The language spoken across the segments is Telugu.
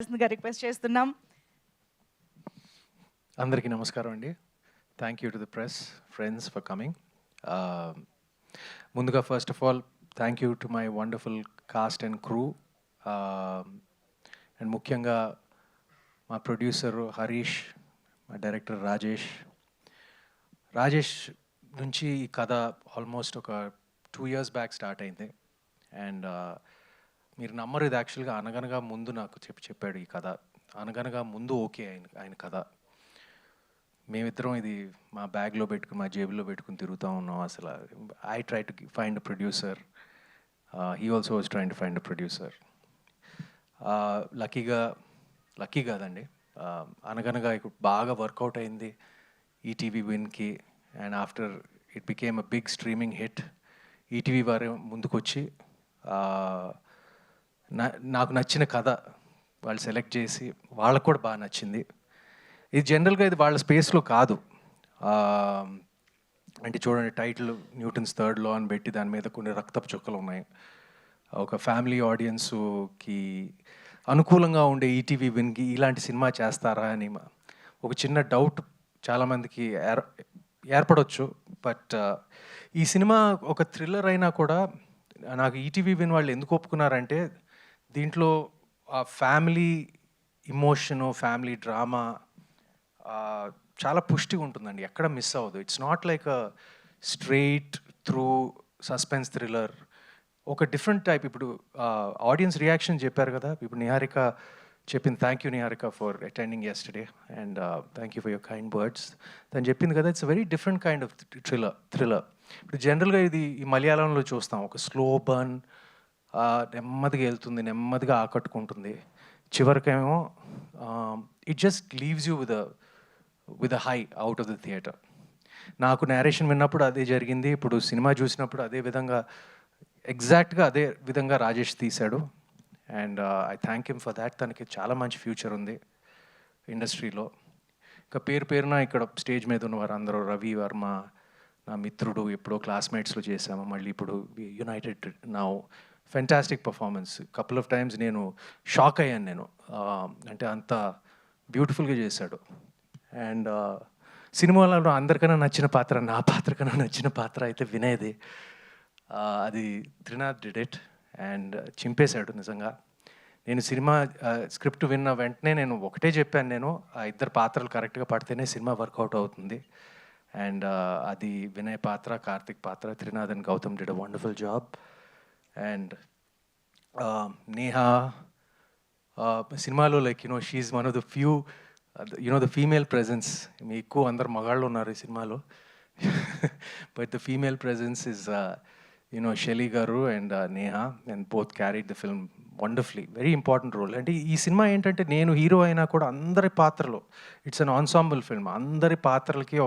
రిక్వెస్ట్ చేస్తున్నాం. అందరికీ నమస్కారం అండి. Thank you to the press friends for coming. ముందుగా first of all thank you to my wonderful cast and crew, అండ్ ముఖ్యంగా మా ప్రొడ్యూసర్ హరీష్, మా డైరెక్టర్ రాజేష్ నుంచి ఈ కథ ఆల్మోస్ట్ ఒక 2 years బ్యాక్ స్టార్ట్ అయింది. అండ్ మీరు నమ్మరు, ఇది యాక్చువల్గా అనగనగా ముందు నాకు చెప్పాడు ఈ కథ. అనగనగా ముందు ఓకే ఆయన కథ. మేమిద్దరం ఇది మా బ్యాగ్లో పెట్టుకుని, మా జేబులో పెట్టుకుని తిరుగుతూ ఉన్నాం. అసలు I try to find a producer, he also was trying to find a producer. Lucky కాదండి, అనగనగా ఇప్పుడు బాగా వర్కౌట్ అయింది ఈటీవీ విన్కి. And after it became a big streaming hit. ETV వారు ముందుకొచ్చి నాకు నచ్చిన కథ వాళ్ళు సెలెక్ట్ చేసి, వాళ్ళకు కూడా బాగా నచ్చింది. ఇది జనరల్గా ఇది వాళ్ళ స్పేస్లో కాదు. అంటే చూడండి, టైటిల్ న్యూటన్స్ థర్డ్ లా అని పెట్టి దాని మీద కొన్ని రక్తపు చుక్కలు ఉన్నాయి. ఒక ఫ్యామిలీ ఆడియన్స్కి అనుకూలంగా ఉండే ఈటీవీ విన్కి ఇలాంటి సినిమా చేస్తారా అని ఒక చిన్న డౌట్ చాలామందికి ఏర్పడవచ్చు. బట్ ఈ సినిమా ఒక థ్రిల్లర్ అయినా కూడా నాకు ఈటీవీ విన్ వాళ్ళు ఎందుకు ఒప్పుకున్నారంటే, దీంట్లో ఆ ఫ్యామిలీ ఇమోషను, ఫ్యామిలీ డ్రామా చాలా పుష్టిగా ఉంటుందండి, ఎక్కడ మిస్ అవ్వదు. It's not like a straight through suspense thriller, ఒక డిఫరెంట్ టైప్. ఇప్పుడు ఆడియన్స్ రియాక్షన్ చెప్పారు కదా, ఇప్పుడు నిహారిక చెప్పింది. Thank you Niharika for attending yesterday, and thank you for your kind words. తను చెప్పింది కదా, it's very different kind of thriller. ఇప్పుడు జనరల్గా ఇది ఈ మలయాళంలో చూస్తాం, ఒక స్లో బర్న్, నెమ్మదిగా వెళ్తుంది, నెమ్మదిగా ఆకట్టుకుంటుంది, చివరికేమో it just leaves you with a high out of the theatre. నాకు నేరేషన్ విన్నప్పుడు అదే జరిగింది, ఇప్పుడు సినిమా చూసినప్పుడు అదే విధంగా, ఎగ్జాక్ట్గా అదే విధంగా రాజేష్ తీశాడు. And I thank him for that. తనకి చాలా మంచి ఫ్యూచర్ ఉంది ఇండస్ట్రీలో. ఇంకా పేరున ఇక్కడ స్టేజ్ మీద ఉన్న వారు అందరూ, రవి వర్మ నా మిత్రుడు, ఎప్పుడో క్లాస్మేట్స్లో చేశాము, మళ్ళీ ఇప్పుడు United now. Fantastic performance. Couple of times నేను షాక్ అయ్యాను నేను, అంటే అంత బ్యూటిఫుల్గా చేశాడు. అండ్ సినిమాలో అందరికన్నా నచ్చిన పాత్ర, నా పాత్ర కన్నా నచ్చిన పాత్ర అయితే వినయ్ది. అది త్రినాథ్ డిడ్ ఇట్ అండ్ చింపేశాడు నిజంగా. నేను సినిమా స్క్రిప్ట్ విన్న వెంటనే నేను ఒకటే చెప్పాను, నేను ఆ ఇద్దరు పాత్రలు కరెక్ట్గా పడితేనే సినిమా వర్కౌట్ అవుతుంది. అండ్ అది వినయ్ పాత్ర, కార్తిక్ పాత్ర, Trinath and Gautam did a wonderful job. And Neha సినిమాలో like she one of the few the female presence. మీ ఎక్కువ అందరు మగాళ్ళు ఉన్నారు ఈ సినిమాలో, but the female presence is Shelly garu and Neha, and both carried the film wonderfully. Very important role. అంటే ఈ సినిమా ఏంటంటే, నేను హీరో అయినా కూడా అందరి పాత్రలు, ఇట్స్ అన్ ఆన్సాంబుల్ ఫిల్మ్, అందరి పాత్రలకి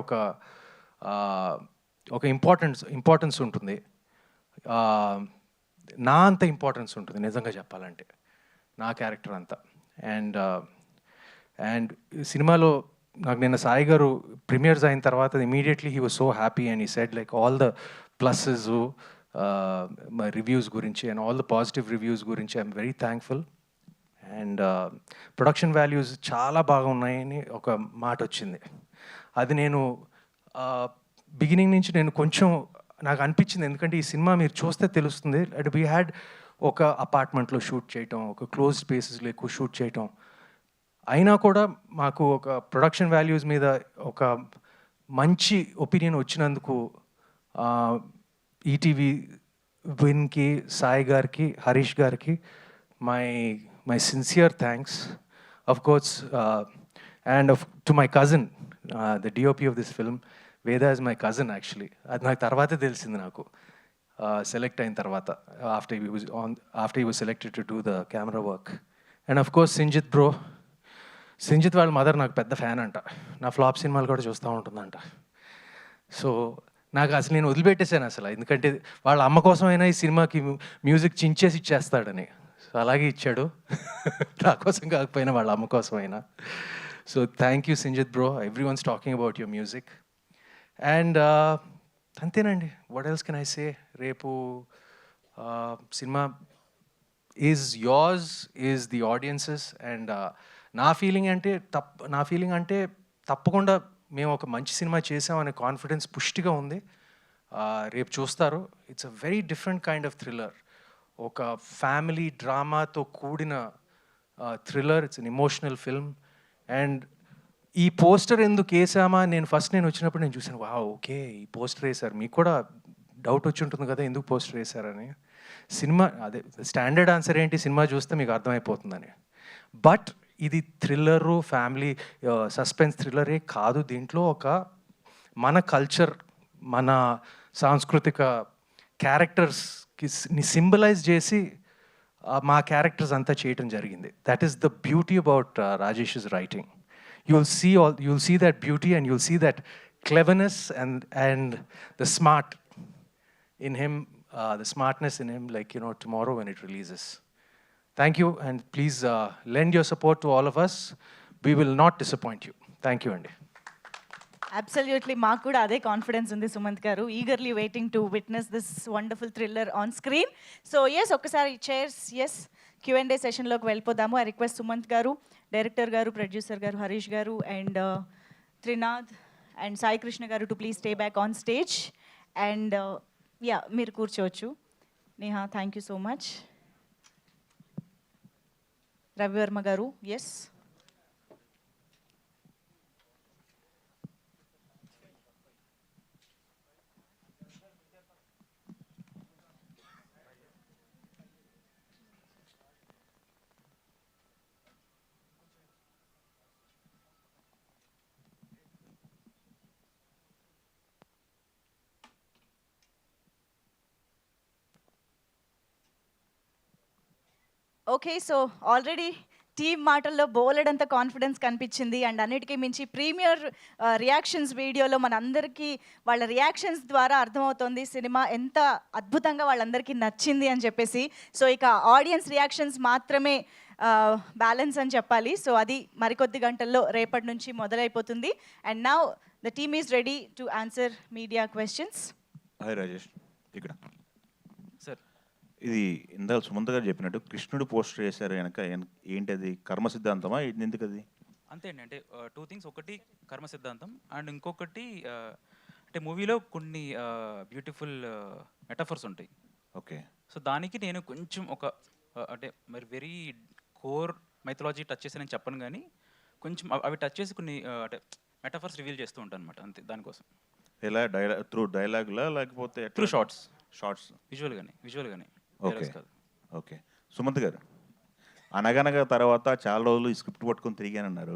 ఒక ఇంపార్టెన్స్ ఉంటుంది. నా అంత ఇంపార్టెన్స్ ఉంటుంది నిజంగా చెప్పాలంటే, నా క్యారెక్టర్ అంతా. అండ్ సినిమాలో నాకు నిన్న సాయి గారు ప్రీమియర్స్ అయిన తర్వాత immediately he was so happy and he said like all the pluses, మా రివ్యూస్ గురించి and all the positive reviews గురించి I'm very thankful. And production values చాలా బాగా ఉన్నాయని ఒక మాట వచ్చింది. అది నేను బిగినింగ్ నుంచి నేను కొంచెం నాకు అనిపించింది, ఎందుకంటే ఈ సినిమా మీరు చూస్తే తెలుస్తుంది. అండ్ వీ హ్యాడ్ ఒక అపార్ట్మెంట్లో షూట్ చేయటం, ఒక క్లోజ్ స్పేసెస్లో ఎక్కువ షూట్ చేయటం, అయినా కూడా మాకు ఒక ప్రొడక్షన్ వాల్యూస్ మీద ఒక మంచి ఒపీనియన్ వచ్చినందుకు ఈటీవీ విన్కి, సాయి గారికి, హరీష్ గారికి my sincere thanks. Of course and to my cousin, the DOP of this film, వేద ఇస్ మై కజిన్ యాక్చువల్లీ. అది నాకు తర్వాతే తెలిసింది, నాకు సెలెక్ట్ అయిన తర్వాత, after he was selected to do the camera work. And of course Sinjith వాళ్ళ మదర్ నాకు పెద్ద ఫ్యాన్ అంట, నా ఫ్లాప్ సినిమాలు కూడా చూస్తూ ఉంటుందంట. సో నాకు అసలు నేను వదిలిపెట్టేశాను అసలు, ఎందుకంటే వాళ్ళ అమ్మ కోసమైనా ఈ సినిమాకి మ్యూజిక్ చించేసి ఇచ్చేస్తాడని. సో అలాగే ఇచ్చాడు, నా కోసం కాకపోయినా వాళ్ళ అమ్మ కోసమైనా. So thank you Sinjith bro, everyone's talking about your music. And అంతేనండి, what else can I say. రేపు సినిమా is yours, is the audiences. And నా ఫీలింగ్ అంటే తప్పకుండా మేము ఒక మంచి సినిమా చేసామనే కాన్ఫిడెన్స్ పుష్టిగా ఉంది. రేపు చూస్తారు. It's a very different kind of thriller. ఒక ఫ్యామిలీ డ్రామాతో కూడిన thriller. It's an emotional film. And ఈ పోస్టర్ ఎందుకు వేసామా, నేను వచ్చినప్పుడు నేను చూసాను, వా ఓకే ఈ పోస్టర్ వేశారు. మీకు కూడా డౌట్ వచ్చి ఉంటుంది కదా ఎందుకు పోస్టర్ వేశారని. సినిమా అదే స్టాండర్డ్ ఆన్సర్ ఏంటి, సినిమా చూస్తే మీకు అర్థమైపోతుందని. బట్ ఇది థ్రిల్లరు, ఫ్యామిలీ సస్పెన్స్ థ్రిల్లరే కాదు. దీంట్లో ఒక మన కల్చర్, మన సాంస్కృతిక క్యారెక్టర్స్కి సింబలైజ్ చేసి మా క్యారెక్టర్స్ అంతా చేయటం జరిగింది. That is the beauty about Rajesh's writing. You'll see that beauty, and you'll see that cleverness and the smart in him, the smartness in him, like, you know, tomorrow when it releases. Thank you, and please lend your support to all of us. We will not disappoint you. Thank you, Andy. Absolutely, మాకు కూడా అదే కాన్ఫిడెన్స్ ఉంది Sumanth garu. Eagerly waiting to witness this wonderful thriller on screen. So yes, ఒక్కసారి చైర్స్, ఎస్, Q&A సెషన్లోకి వెళ్ళిపోదాము. ఐ రిక్వెస్ట్ సుమంత్ గారు, డైరెక్టర్ గారు, producer garu Harish garu, and Trinath and Sai Krishna garu to please stay back on stage. And yeah, మీరు కూర్చోవచ్చు. Neha, thank you so much. Ravi Varma garu, yes. Okay, so already team మాటల్లో బోలెడంత కాన్ఫిడెన్స్ కనిపించింది. అండ్ అన్నిటికీ మించి ప్రీమియర్ రియాక్షన్స్ వీడియోలో మనందరికీ వాళ్ళ రియాక్షన్స్ ద్వారా అర్థమవుతోంది సినిమా ఎంత అద్భుతంగా వాళ్ళందరికీ నచ్చింది అని చెప్పేసి. సో ఇక ఆడియన్స్ రియాక్షన్స్ మాత్రమే బ్యాలెన్స్ అని చెప్పాలి. సో అది మరికొద్ది గంటల్లో రేపటి నుంచి మొదలైపోతుంది. And now the team is ready to answer media questions. Hi Rajesh, ఇక్కడ సార్, ఇది ఇందాక సుమంత్ గారు చెప్పినట్టు కృష్ణుడు పోస్టర్ వేశారు వెనక, ఏంటి అది కర్మ సిద్ధాంతమా, ఎందుకు అది? అంతే అండి. అంటే 2 థింగ్స్. ఒకటి కర్మ సిద్ధాంతం, అండ్ ఇంకొకటి అంటే మూవీలో కొన్ని బ్యూటిఫుల్ మెటాఫర్స్ ఉంటాయి. ఓకే. సో దానికి నేను కొంచెం ఒక అంటే మరి వెరీ కోర్ మైథాలజీ టచ్ చేసి నేను చెప్పను, కానీ కొంచెం అవి టచ్ చేసి కొన్ని అంటే మెటాఫర్స్ రివీల్ చేస్తూ ఉంటాను అనమాట. అంతే, దానికోసం. ఎలా త్రూ డైలాగ్లా లేకపోతే త్రూ షార్ట్స్ విజువల్గానే. Okay okay. సుమంత్ గారు, అనగనగా తర్వాత చాలా రోజులు ఈ స్క్రిప్ట్ పట్టుకొని తిరిగానన్నారు.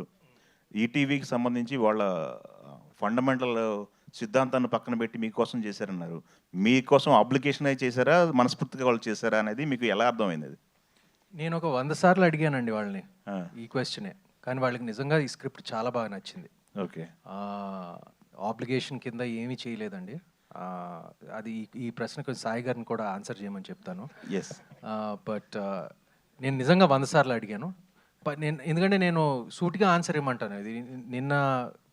ఈటీవీకి సంబంధించి వాళ్ళ ఫండమెంటల్ సిద్ధాంతాన్ని పక్కన పెట్టి మీకోసం చేశారన్నారు. మీకోసం అప్లికేషన్ అయి చేశారా, మనస్ఫూర్తిగా వాళ్ళు చేశారా అనేది మీకు ఎలా అర్థమైంది? అది నేను ఒక 100 సార్లు అడిగానండి వాళ్ళని ఈ క్వశ్చనే, కానీ వాళ్ళకి నిజంగా ఈ స్క్రిప్ట్ చాలా బాగా నచ్చింది. ఓకే. ఆబ్లిగేషన్ కింద ఏమీ చేయలేదండి. అది ఈ ప్రశ్నకు సాయి గారిని కూడా ఆన్సర్ చేయమని చెప్తాను. ఎస్. బట్ నేను నిజంగా 100 సార్లు అడిగాను. ఎందుకంటే నేను సూటిగా ఆన్సర్ ఇవ్వమంటాను. ఇది నిన్న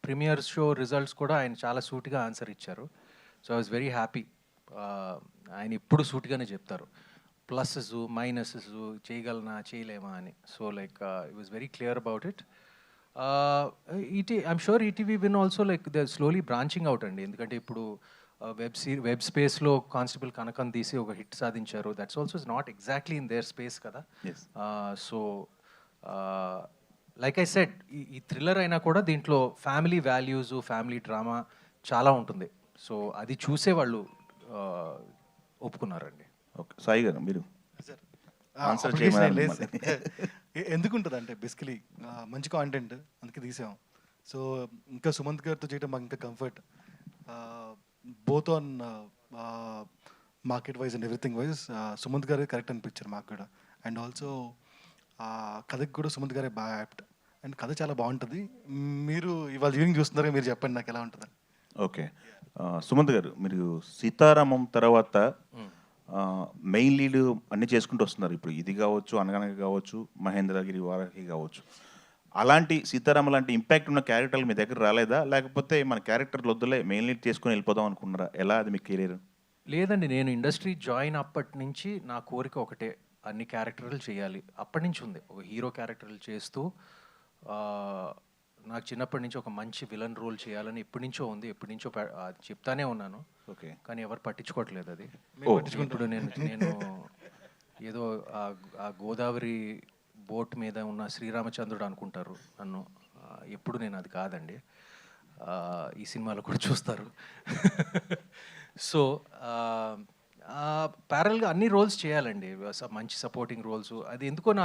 ప్రీమియర్ షో రిజల్ట్స్ కూడా ఆయన చాలా సూటిగా ఆన్సర్ ఇచ్చారు. So I was very happy. ఆయన ఎప్పుడు సూటిగానే చెప్తారు, ప్లస్సెస్ మైనసెస్, చేయగలనా చేయలేమా అని. So like it was very clear about it. I'm sure ETV win also like they slowly branching out అండి. ఎందుకంటే ఇప్పుడు వెబ్ స్పేస్లో కానిస్టేబుల్ కనకం తీసి ఒక హిట్ సాధించారు. That's also is not exactly in there space కదా. సో లైక్ ఐ సెడ్, ఈ థ్రిల్లర్ అయినా కూడా దీంట్లో ఫ్యామిలీ వాల్యూస్, ఫ్యామిలీ డ్రామా చాలా ఉంటుంది. సో అది చూసే వాళ్ళు ఒప్పుకున్నారండి. ఓకే. సాయి గారు, మీరు ఆన్సర్ ఎందుకుంటుంది అంటే బేసికలీ మంచి కాంటెంట్ అందుకే తీసాం. సో ఇంకా సుమంత్ గారితో చేయడం మాకు ఇంకా comfort, both on market wise and everything wise. Sumanth గారే కరెక్ట్ అనిపించారు మాకు కూడా. అండ్ ఆల్సో కథకి కూడా సుమంత్ గారే బాగా యాప్ట్. అండ్ కథ చాలా బాగుంటుంది. మీరు ఇవాళ ఈవినింగ్ చూస్తున్నారా, మీరు చెప్పండి నాకు ఎలా ఉంటుంది. ఓకే. సుమంత్ గారు, మీరు సీతారామం తర్వాత మెయిన్ లీడ్ అన్నీ చేసుకుంటూ వస్తున్నారు. ఇప్పుడు ఇది కావచ్చు, అనగనగ కావచ్చు, మహేంద్రగిరి వారాహి కావచ్చు. అలాంటి సీతారామ లాంటి ఇంపాక్ట్ ఉన్న క్యారెక్టర్లు మీ దగ్గర రాలేదా, లేకపోతే మన క్యారెక్టర్లు వద్దులే మెయిన్ లీడ్ చేసుకుని వెళ్ళిపోదాం అనుకున్నారా? ఎలా అది మీకు కెరీర్? లేదండి, నేను ఇండస్ట్రీ జాయిన్ అప్పటి నుంచి నా కోరిక ఒకటే, అన్ని క్యారెక్టర్లు చేయాలి అప్పటి నుంచి ఉంది. ఒక హీరో క్యారెక్టర్లు చేస్తూ నాకు చిన్నప్పటి నుంచి ఒక మంచి విలన్ రోల్ చేయాలని ఎప్పటి నుంచో ఉంది. ఎప్పటి నుంచో చెప్తానే ఉన్నాను, ఓకే. కానీ ఎవరు పట్టించుకోవట్లేదు అది. ఓ. ఇప్పుడు నేను ఏదో ఆ గోదావరి బోట్ మీద ఉన్న శ్రీరామచంద్రుడు అనుకుంటారు నన్ను. ఎప్పుడు నేను అది కాదండి. ఈ సినిమాలో కూడా చూస్తారు. సో ప్యారల్గా అన్ని రోల్స్ చేయాలండి, మంచి సపోర్టింగ్ రోల్స్. అది ఎందుకో